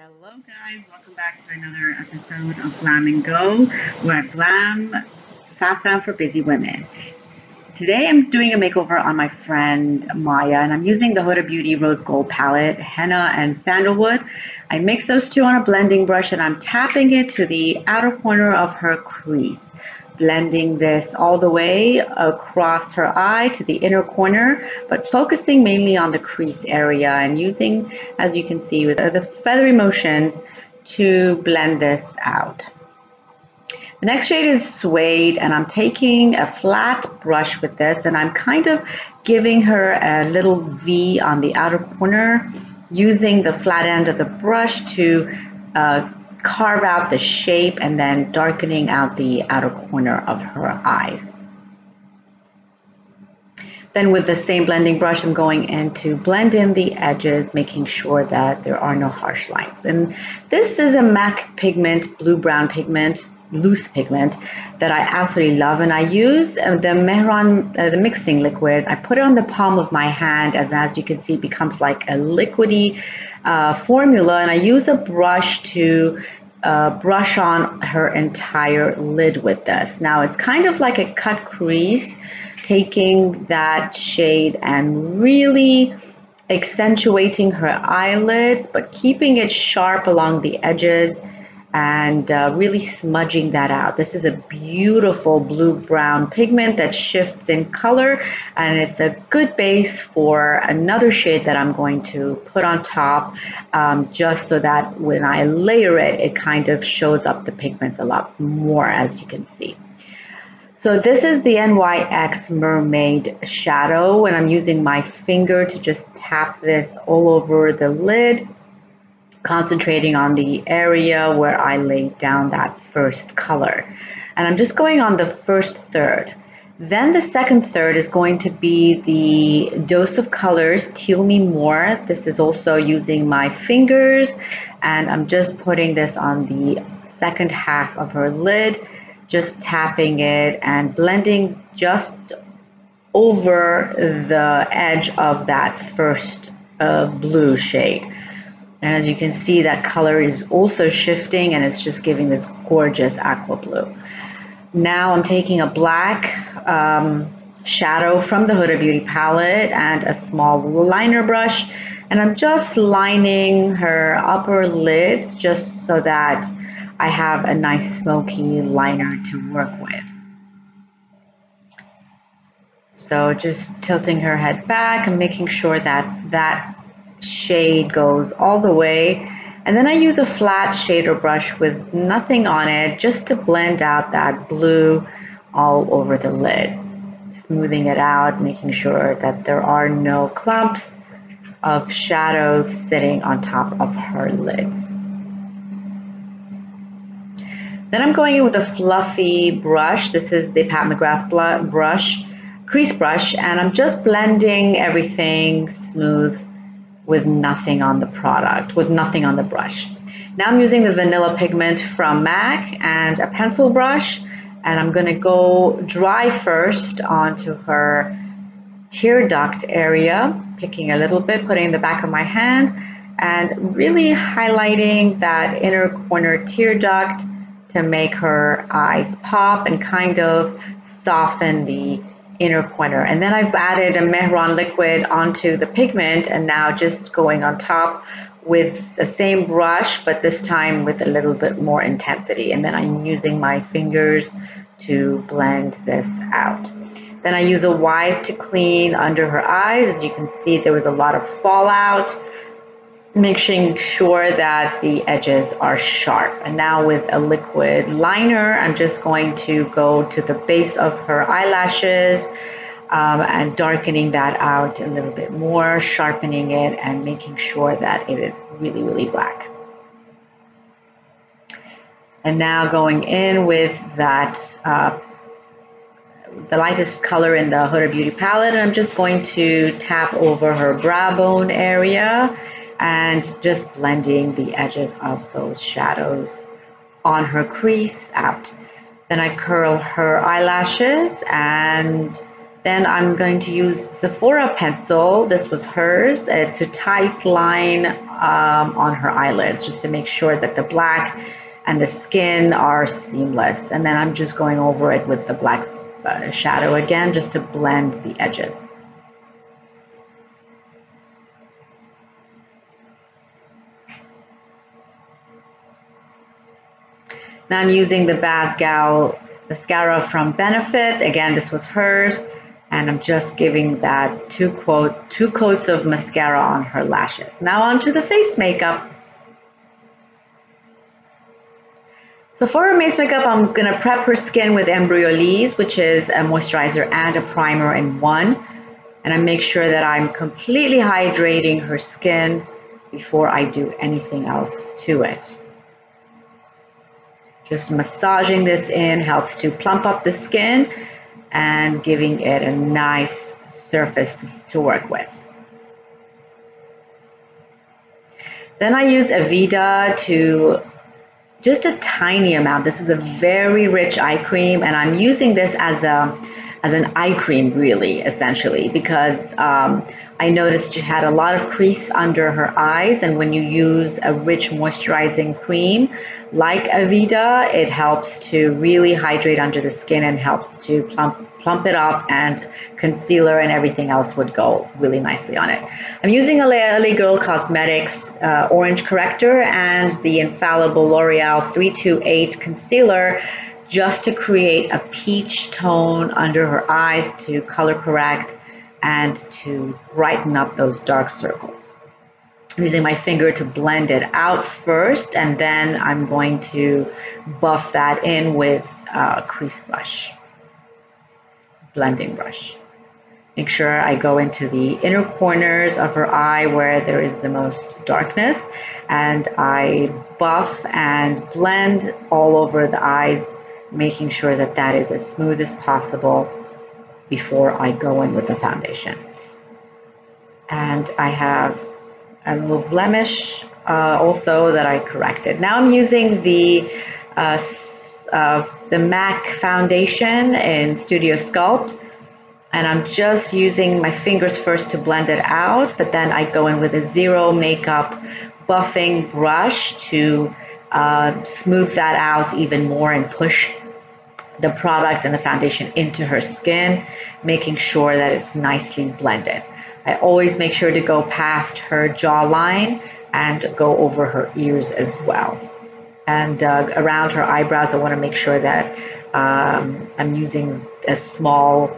Hello guys, welcome back to another episode of Glam and Go, where glam fast down for busy women. Today I'm doing a makeover on my friend Maya, and I'm using the Huda Beauty Rose Gold palette, henna and sandalwood. I mix those two on a blending brush and I'm tapping it to the outer corner of her crease, blending this all the way across her eye to the inner corner, but focusing mainly on the crease area and using, as you can see, with the feathery motions to blend this out. The next shade is Suede, and I'm taking a flat brush with this and I'm kind of giving her a little V on the outer corner, using the flat end of the brush to carve out the shape and then darkening out the outer corner of her eyes. Then with the same blending brush, I'm going in to blend in the edges, making sure that there are no harsh lines. And this is a MAC pigment, blue-brown pigment, loose pigment that I absolutely love, and I use the Mehron, the mixing liquid. I put it on the palm of my hand, and as you can see, it becomes like a liquidy formula, and I use a brush to brush on her entire lid with this. Now it's kind of like a cut crease, taking that shade and really accentuating her eyelids, but keeping it sharp along the edges and really smudging that out. This is a beautiful blue-brown pigment that shifts in color, and it's a good base for another shade that I'm going to put on top, just so that when I layer it, it kind of shows up the pigments a lot more, as you can see. So this is the Nyx Mermaid shadow, and I'm using my finger to just tap this all over the lid, concentrating on the area where I laid down that first color. And I'm just going on the first third. Then the second third is going to be the Dose of Colors Teal Me More. This is also using my fingers, and I'm just putting this on the second half of her lid, just tapping it and blending just over the edge of that first blue shade. And as you can see, that color is also shifting, and it's just giving this gorgeous aqua blue. Now I'm taking a black shadow from the Huda Beauty palette and a small liner brush, and I'm just lining her upper lids just so that I have a nice smoky liner to work with. So just tilting her head back and making sure that that shade goes all the way, and then I use a flat shader brush with nothing on it just to blend out that blue all over the lid, smoothing it out, making sure that there are no clumps of shadows sitting on top of her lids. Then I'm going in with a fluffy brush. This is the Pat McGrath brush, crease brush, and I'm just blending everything smooth with nothing on the product, with nothing on the brush. Now I'm using the vanilla pigment from MAC and a pencil brush, and I'm gonna go dry first onto her tear duct area, picking a little bit, putting in the back of my hand, and really highlighting that inner corner tear duct to make her eyes pop and kind of soften the inner corner. And then I've added a Mehron liquid onto the pigment, and now just going on top with the same brush, but this time with a little bit more intensity. And then I'm using my fingers to blend this out. Then I use a wipe to clean under her eyes. As you can see, there was a lot of fallout, making sure that the edges are sharp. And now with a liquid liner, I'm just going to go to the base of her eyelashes and darkening that out a little bit more, sharpening it and making sure that it is really, really black. And now going in with that the lightest color in the Huda Beauty palette, and I'm just going to tap over her brow bone area and just blending the edges of those shadows on her crease out. Then I curl her eyelashes, and then I'm going to use Sephora pencil. This was hers to tight line on her eyelids, just to make sure that the black and the skin are seamless. And then I'm just going over it with the black shadow again, just to blend the edges. Now I'm using the BadGal mascara from Benefit. Again, this was hers. And I'm just giving that two coats of mascara on her lashes. Now onto the face makeup. So for her face makeup, I'm gonna prep her skin with Embryolisse, which is a moisturizer and a primer in one. And I make sure that I'm completely hydrating her skin before I do anything else to it. Just massaging this in helps to plump up the skin and giving it a nice surface to work with. Then I use Aveeda to just a tiny amount. This is a very rich eye cream, and I'm using this as an eye cream, really, essentially, because I noticed she had a lot of crease under her eyes, and when you use a rich moisturizing cream like Aveeda, it helps to really hydrate under the skin and helps to plump it up, and concealer and everything else would go really nicely on it. I'm using a Lagirl Cosmetics Orange corrector and the infallible Loreal 328 concealer, just to create a peach tone under her eyes, to color correct and to brighten up those dark circles. I'm using my finger to blend it out first, and then I'm going to buff that in with a crease brush, blending brush. Make sure I go into the inner corners of her eye where there is the most darkness, and I buff and blend all over the eyes, making sure that that is as smooth as possible before I go in with the foundation. And I have a little blemish also that I corrected. Now I'm using the MAC foundation in Studio Sculpt, and I'm just using my fingers first to blend it out, but then I go in with a zero makeup buffing brush to smooth that out even more and push the product and the foundation into her skin, making sure that it's nicely blended. I always make sure to go past her jawline and go over her ears as well. And around her eyebrows, I want to make sure that I'm using a small,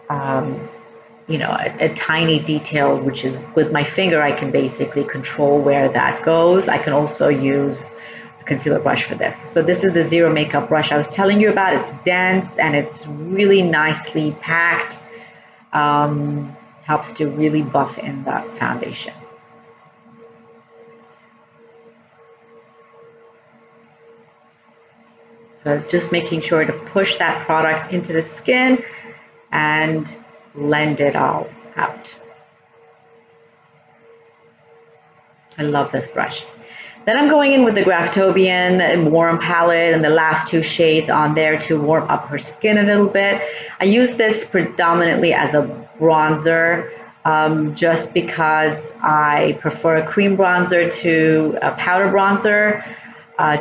a tiny detail, which is with my finger, I can basically control where that goes. I can also use a concealer brush for this. So this is the zero makeup brush I was telling you about. It's dense and it's really nicely packed. Helps to really buff in that foundation. So just making sure to push that product into the skin and blend it all out. I love this brush. Then I'm going in with the Graftobian Warm palette and the last two shades on there to warm up her skin a little bit. I use this predominantly as a bronzer, just because I prefer a cream bronzer to a powder bronzer.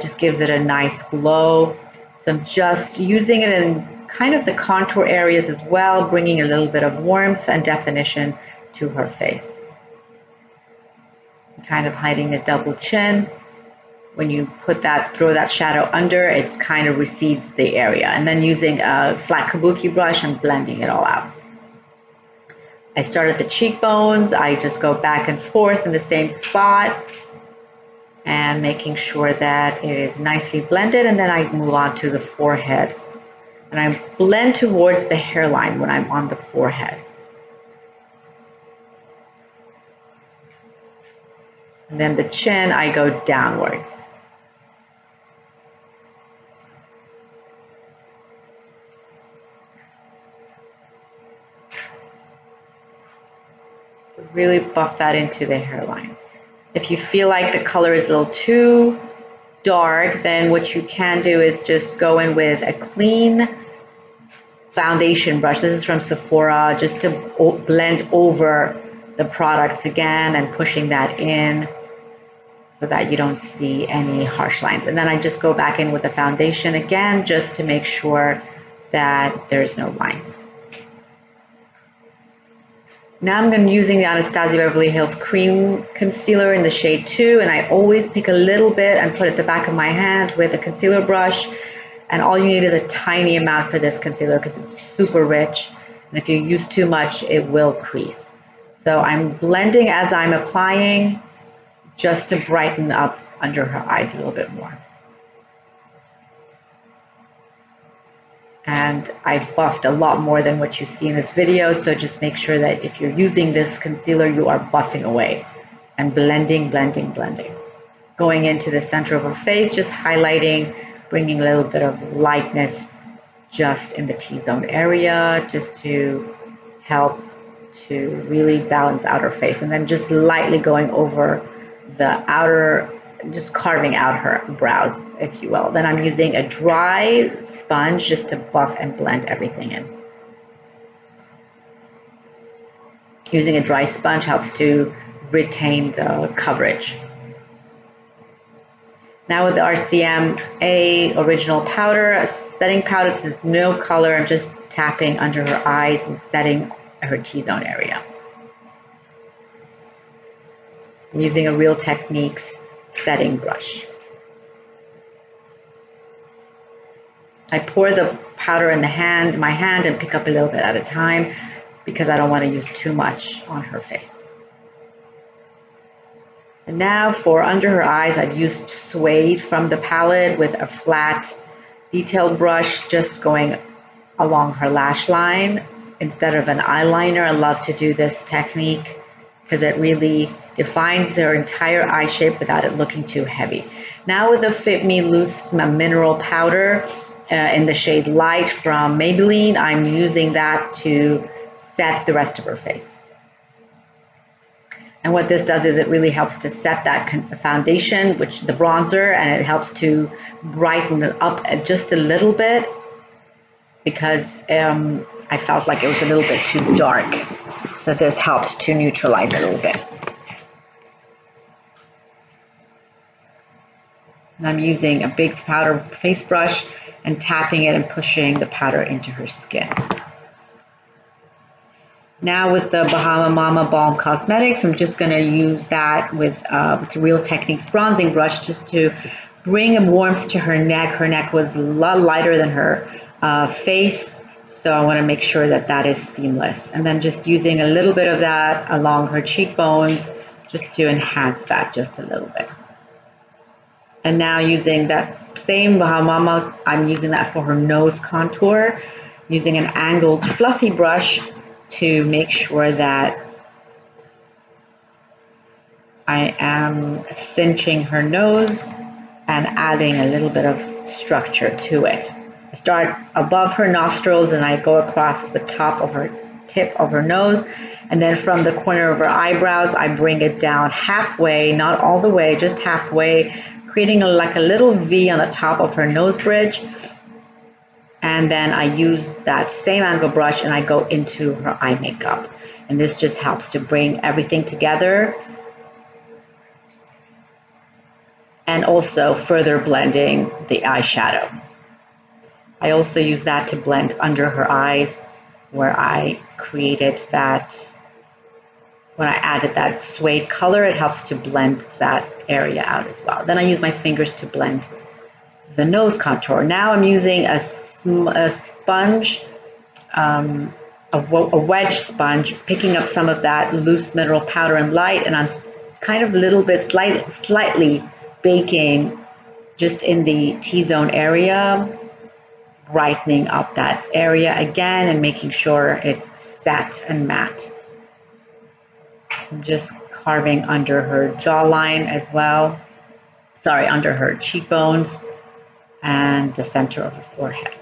Just gives it a nice glow. So I'm just using it in kind of the contour areas as well, bringing a little bit of warmth and definition to her face. Kind of hiding the double chin. When you put that, throw that shadow under, it kind of recedes the area. And then using a flat kabuki brush, I'm blending it all out. I start at the cheekbones. I just go back and forth in the same spot and making sure that it is nicely blended. And then I move on to the forehead. And I blend towards the hairline when I'm on the forehead. And then the chin, I go downwards. So really buff that into the hairline. If you feel like the color is a little too dark, then what you can do is just go in with a clean foundation brush. This is from Sephora, just to blend over the products again and pushing that in so that you don't see any harsh lines. And then I just go back in with the foundation again, just to make sure that there's no lines. Now I'm going to be using the Anastasia Beverly Hills Cream Concealer in the shade 2, and I always pick a little bit and put it at the back of my hand with a concealer brush. And all you need is a tiny amount for this concealer because it's super rich. And if you use too much, it will crease. So I'm blending as I'm applying, just to brighten up under her eyes a little bit more. And I've buffed a lot more than what you see in this video, so just make sure that if you're using this concealer, you are buffing away and blending, blending, blending. Going into the center of her face, just highlighting, bringing a little bit of lightness just in the T-zone area, just to help to really balance out her face. And then just lightly going over the outer, just carving out her brows, if you will. Then I'm using a dry sponge just to buff and blend everything in. Using a dry sponge helps to retain the coverage. Now with the RCMA original powder, a setting powder, this is no color. I'm just tapping under her eyes and setting her T-zone area. I'm using a Real Techniques setting brush. I pour the powder in my hand and pick up a little bit at a time because I don't want to use too much on her face. And now for under her eyes, I've used Suede from the palette with a flat detailed brush, just going along her lash line instead of an eyeliner. I love to do this technique because it really defines their entire eye shape without it looking too heavy. Now with the Fit Me Loose Mineral Powder in the shade Light from Maybelline, I'm using that to set the rest of her face. And what this does is it really helps to set that foundation, which the bronzer, and it helps to brighten it up just a little bit because I felt like it was a little bit too dark. So this helps to neutralize it a little bit. And I'm using a big powder face brush and tapping it and pushing the powder into her skin. Now with the Bahama Mama Balm Cosmetics, I'm just going to use that with the Real Techniques bronzing brush just to bring a warmth to her neck. Her neck was a lot lighter than her face, so I want to make sure that that is seamless. And then just using a little bit of that along her cheekbones just to enhance that just a little bit. And now using that same Bahama Mama, I'm using that for her nose contour, using an angled fluffy brush to make sure that I am cinching her nose and adding a little bit of structure to it. I start above her nostrils and I go across the top of her tip of her nose, and then from the corner of her eyebrows I bring it down halfway, not all the way, just halfway, creating like a little V on the top of her nose bridge. And then I use that same angle brush and I go into her eye makeup. And this just helps to bring everything together. And also further blending the eyeshadow. I also use that to blend under her eyes where I created that, when I added that suede color, it helps to blend that area out as well. Then I use my fingers to blend the nose contour. Now I'm using a sponge, a wedge sponge, picking up some of that loose mineral powder and light, and I'm kind of a little bit slightly baking just in the T-zone area, brightening up that area again and making sure it's set and matte. I'm just carving under her jawline as well, sorry, under her cheekbones and the center of the forehead.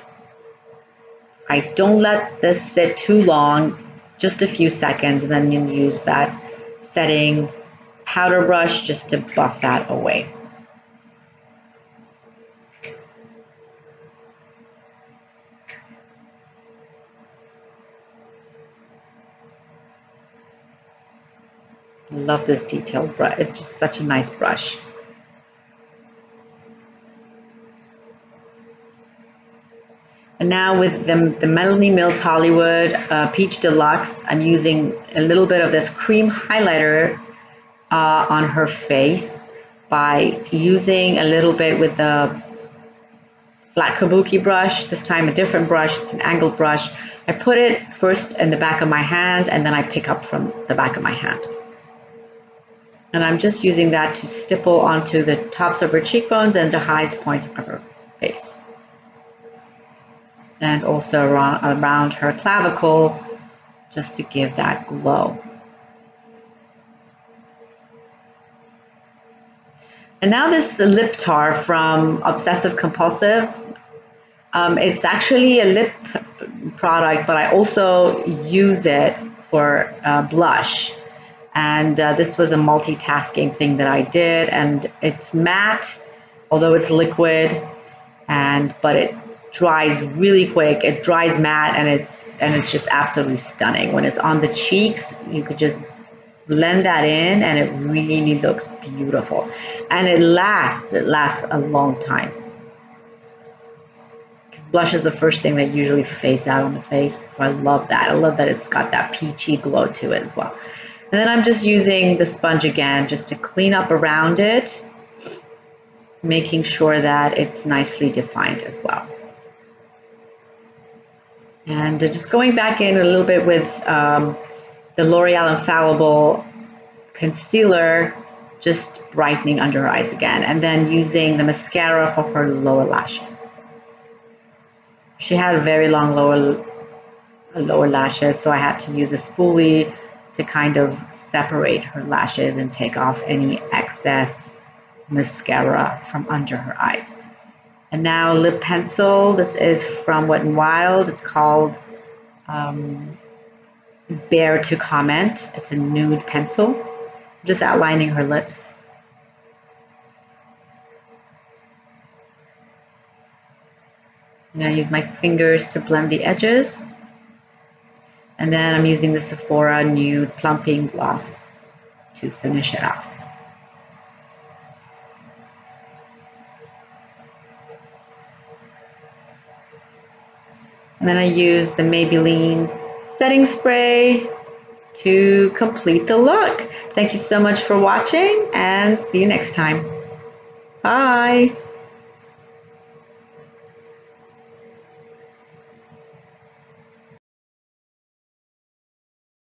I don't let this sit too long, just a few seconds, and then you use that setting powder brush just to buff that away. Love this detailed brush. It's just such a nice brush. And now with the Melanie Mills Hollywood Peach Deluxe, I'm using a little bit of this cream highlighter on her face by using a little bit with the flat kabuki brush, this time a different brush, it's an angled brush. I put it first in the back of my hand and then I pick up from the back of my hand. And I'm just using that to stipple onto the tops of her cheekbones and the highest point of her face. And also around her clavicle, just to give that glow. And now this lip tar from Obsessive Compulsive. It's actually a lip product, but I also use it for blush. And this was a multitasking thing that I did, and it's matte, although it's liquid, but it dries really quick. It dries matte, and it's just absolutely stunning. When it's on the cheeks, you could just blend that in, and it really looks beautiful. And it lasts a long time. Because blush is the first thing that usually fades out on the face, so I love that. I love that it's got that peachy glow to it as well. And then I'm just using the sponge again just to clean up around it, making sure that it's nicely defined as well. And just going back in a little bit with the L'Oreal Infallible Concealer, just brightening under her eyes again, and then using the mascara for her lower lashes. She had very long lower lashes, so I had to use a spoolie to kind of separate her lashes and take off any excess mascara from under her eyes. And now lip pencil. This is from WetNWild. It's called Bear to Comment. It's a nude pencil. I'm just outlining her lips. I'm going to use my fingers to blend the edges. And then I'm using the Sephora Nude Plumping Gloss to finish it off. And then I use the Maybelline setting spray to complete the look. Thank you so much for watching, and see you next time. Bye.